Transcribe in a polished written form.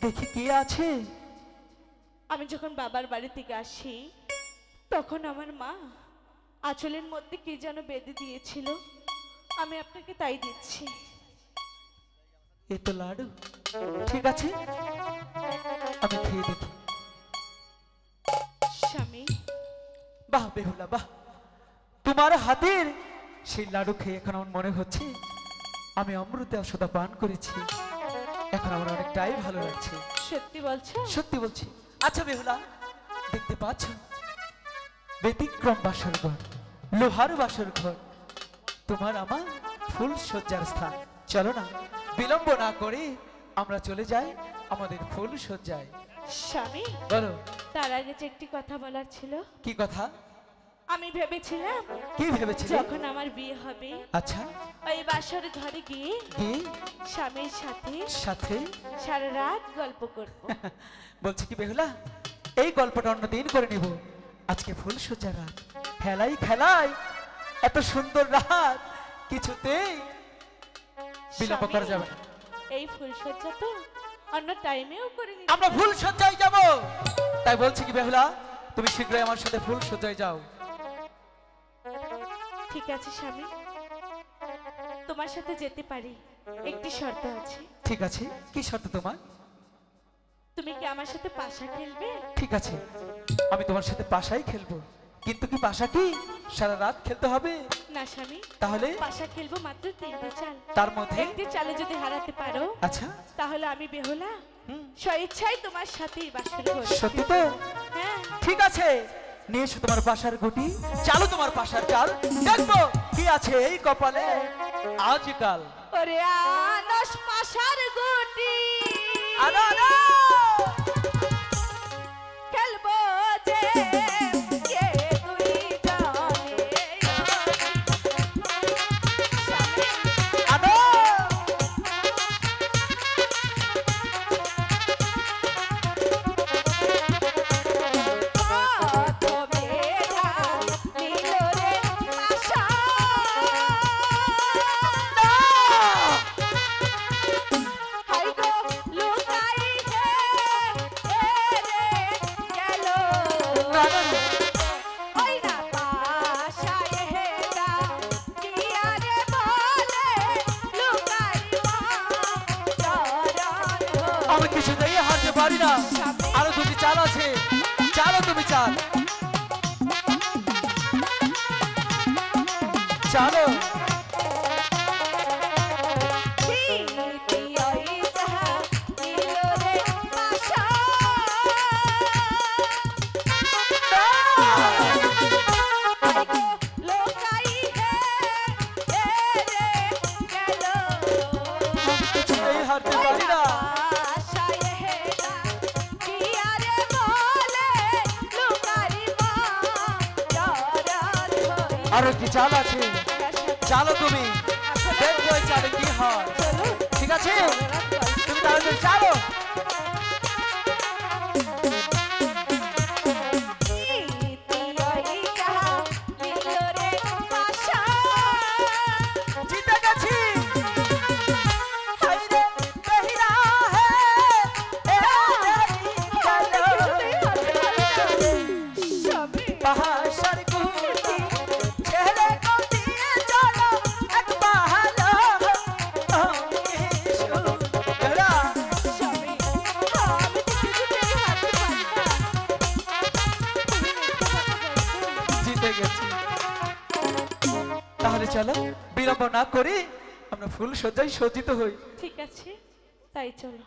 দেখি কে আছে। আমি যখন বাবার বাড়ি থেকে আসি তখন আমার মা আঁচলের মধ্যে কি যেন বেঁধে দিয়েছিল, আমি আপনাকে তাই দিচ্ছি। এই তো লাডু, ঠিক আছে আমি খেয়ে দেখি। স্বামী, বাহ বেহুলা বাহ, তোমার হাতের সেই লাডু খেয়ে এখন আমার মনে হচ্ছে আমি অমৃতে সদা পান করেছি। এখন আমার অনেকটাই ভালো লাগছে। সত্যি বলছো? সত্যি বলছি। আচ্ছা বেহুলা, দেখতে পাচ্ছ ব্যতিক্রম বাসর ঘর, লোহার বাসর ঘর, তোমার আমার ফুল সজ্জার স্থান। চলো না, বিলম্ব না করে আমরা চলে যাই আমাদের ফুল সজ্জায়। স্বামী, বলো। তার আগে যে একটি কথা বলার ছিল। কি কথা? আমি ভেবেছিলাম কি ভেবেছিলে? যখন আমার বিয়ে হবে আচ্ছা, ওই বাসর ঘরে গিয়ে কি স্বামীর সাথে সাথে সারা রাত গল্প করব। বলছি কি বেহুলা, এই গল্পটা অন্যদিন করে নিব। আজকে ফুল সজ্জা রাত, খেলাই খেলাই এত সুন্দর রাত, কিছুতেই বিলম্ব করা যাবে না। এই ফুলসজ্জা তো অন্য টাইমেও করে নিতে আমরা পারি। ফুল সজ্জায় যাব, তাই বলছি কি বেহুলা, তুমি শীঘ্রই আমার সাথে ফুল সজ্জায় যাও। ঠিক আছে স্বামী, তোমার সাথে যেতে পারি, একটি শর্ত আছে। ঠিক আছে, কি শর্ত তোমার? তুমি কি আমার সাথে পাশা খেলবে? ঠিক আছে, আমি তোমার সাথে পাশাই খেলবো, কিন্তু কি পাশা কি সারা রাত খেলতে হবে? না স্বামী, তাহলে পাশা খেলবো মাত্র 3টে চাল। তার মধ্যে একটি চালে যদি হারাতে পারো, আচ্ছা তাহলে আমি বেহুলা স্বেচ্ছায় তোমার সাথেই বাসর করব। সত্যি তো? হ্যাঁ। ঠিক আছে, নিয়ে এসো তোমার পাশার গুটি, চালো তোমার পাশার চাল, দেখবো কি আছে এই কপালে আজকাল। ওরে আনস পাশার গুটি, আনো আনো। খেলবো যে কে তুই জানে। স্বামী, আনো। কত বেলা নিল রে পাশা, হাই গো লুকাই হে রে গেল। না, না, না। ওই না পাশায় হেদা দিয়া রে বলে লুকাই চরণ। আমি কিছুতেই হারতে পারি না, আরো দুটি চাল আছে, চালো তুমি চাল, চালো। কিছুতেই হারতে পারি না। আরো কি চাল আছে, চালো তুমি, দেখবো এই চালে কি হয়। ঠিক আছে, তুমি তাহলে চালো। জিতে গেছি। হায়রে বেহিরা হে, এ পাহাড় গুটি ছেড়ে কো দিয়ে চলো এক পাহাড় বেড়া। জিতে গেছি। তাহলে চলো বিলম্ব না করে আমরা ফুল সজ্জায় সজ্জিত হই। ঠিক আছে, তাই চলো।